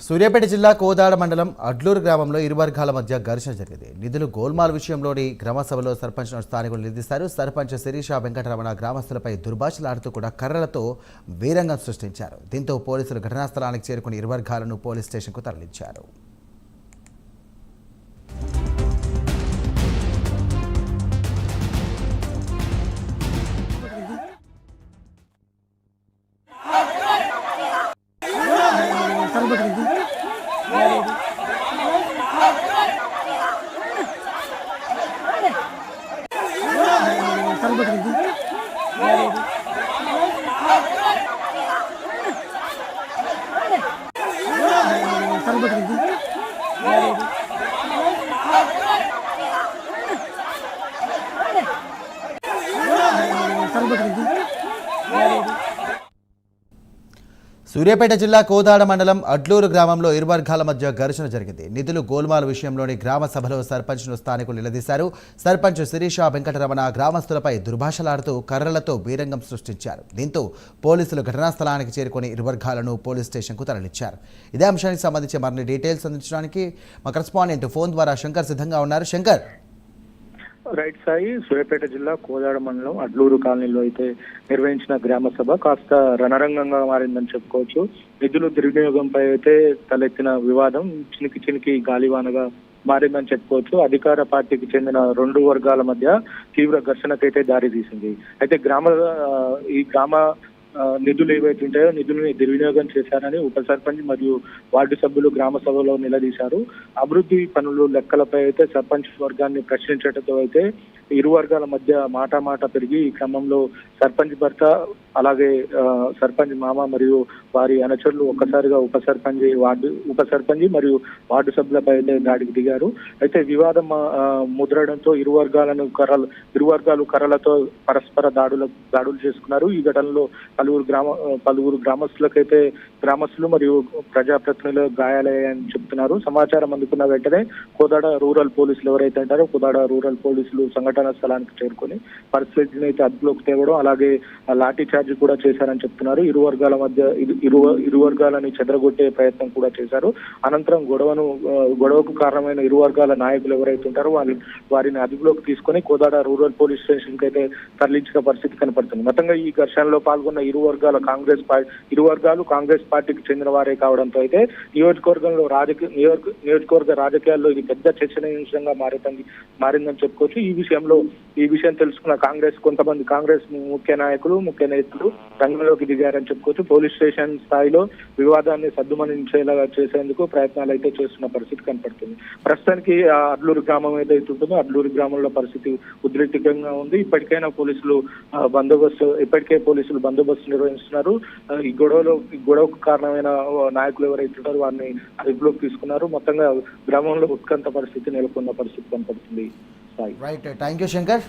సూర్యాపేట జిల్లా కోదాడ మండలం అడ్లూరు గ్రామంలో ఇరు వర్గాల మధ్య ఘర్షణ జరిగింది. నిధులు గోల్మాల్ విషయంలోని గ్రామ సభలో సర్పంచ్ను స్థానికులు నిలదీశారు. సర్పంచ్ శిరీష వెంకటరమణ గ్రామస్తులపై దుర్భాషలాడుతూ కూడా కర్రలతో వీరంగం సృష్టించారు. దీంతో పోలీసులు ఘటనా స్థలానికి చేరుకుని ఇరు వర్గాలను పోలీస్ స్టేషన్కు తరలించారు. సూర్యాపేట జిల్లా కోదాడ మండలం అడ్లూరు గ్రామంలో ఇరు వర్గాల మధ్య ఘర్షణ జరిగింది. నిధులు గోల్మాల్ విషయంలోని గ్రామ సభలో సర్పంచ్ను స్థానికులు నిలదీశారు. సర్పంచ్ శిరీష వెంకటరమణ గ్రామస్తులపై దుర్భాషలాడుతూ కర్రలతో వీరంగం సృష్టించారు. దీంతో పోలీసులు ఘటనా స్థలానికి చేరుకుని ఇరు వర్గాలను పోలీస్ స్టేషన్కు తరలించారు. ఇదే అంశానికి సంబంధించి మరిన్ని డీటెయిల్స్ అందించడానికి మా కరెస్పాండెంట్ ఫోన్ ద్వారా శంకర్ సిద్ధంగా ఉన్నారు. శంకర్, రైట్ సాయి, సూర్యాపేట జిల్లా కోదాడ మండలం అడ్లూరు కాలనీలో అయితే నిర్వహించిన గ్రామ సభ కాస్త రణరంగంగా మారిందని చెప్పుకోవచ్చు. నిధుల దుర్వినియోగంపై అయితే తలెత్తిన వివాదం చినికి చినికి గాలివానగా మారిందని చెప్పుకోవచ్చు. అధికార పార్టీకి చెందిన రెండు వర్గాల మధ్య తీవ్ర ఘర్షణకైతే దారి తీసింది. అయితే ఈ గ్రామ నిధులు ఏవైతే ఉంటాయో నిధులని దుర్వినియోగం చేశారని ఉప సర్పంచ్ మరియు వార్డు సభ్యులు గ్రామ సభలో నిలదీశారు. అభివృద్ధి పనులు లెక్కలపై అయితే సర్పంచ్ వర్గాన్ని ప్రశ్నించడంతో అయితే ఇరు వర్గాల మధ్య మాట పెరిగి ఈ క్రమంలో సర్పంచ్ భర్త అలాగే సర్పంచ్ మామ మరియు వారి అనుచరులు ఒక్కసారిగా ఉప సర్పంచ్ మరియు వార్డు సభ్యులపై అయితే దాడికి దిగారు. అయితే వివాదం ముద్రడంతో ఇరు వర్గాలు కర్రలతో పరస్పర దాడులు చేసుకున్నారు. ఈ ఘటనలో పలువురు గ్రామస్తులు మరియు ప్రజాప్రతినిధులు గాయాలయ్యాయని చెప్తున్నారు. సమాచారం అందుకున్న వెంటనే కోదాడ రూరల్ పోలీసులు ఎవరైతే అంటారో కోదాడ రూరల్ పోలీసులు సంఘటనా స్థలానికి చేరుకొని పరిస్థితిని అయితే అదుపులోకి తేవడం అలాగే లాఠీ చార్జ్ కూడా చేశారని చెప్తున్నారు. ఇరు వర్గాలని చెదరగొట్టే ప్రయత్నం కూడా చేశారు. అనంతరం గొడవకు కారణమైన ఇరు వర్గాల నాయకులు ఎవరైతే ఉంటారో వారిని అదుపులోకి తీసుకొని కోదాడ రూరల్ పోలీస్ స్టేషన్ కి అయితే తరలించిన పరిస్థితి కనపడుతుంది. మొత్తంగా ఈ ఘర్షణలో పాల్గొన్న ఇరు వర్గాలు కాంగ్రెస్ పార్టీకి చెందిన వారే కావడంతో అయితే నియోజకవర్గ రాజకీయాల్లో ఇది పెద్ద చర్చనీయాంశంగా మారిందని చెప్పుకోవచ్చు. ఈ విషయం తెలుసుకున్న కొంతమంది కాంగ్రెస్ ముఖ్య నేతలు రంగంలోకి దిగారని చెప్పుకోవచ్చు. పోలీస్ స్టేషన్ స్థాయిలో వివాదాన్ని సద్దుమణించేలా చేసేందుకు ప్రయత్నాలు అయితే చేస్తున్న పరిస్థితి కనపడుతుంది. ప్రస్తుతానికి అడ్లూరు గ్రామం ఏదైతే ఉంటుందో అడ్లూరు గ్రామంలో పరిస్థితి ఉద్రిక్తంగా ఉంది. ఇప్పటికే పోలీసులు బందోబస్తు నిర్వహిస్తున్నారు. ఈ గొడవకు కారణమైన నాయకులు ఎవరైతే ఉంటారో వారిని అదుపులోకి తీసుకున్నారు. మొత్తంగా గ్రామంలో ఉత్కంఠ పరిస్థితి నెలకొన్న పరిస్థితి కనపడుతుంది. Right, thank you Shankar.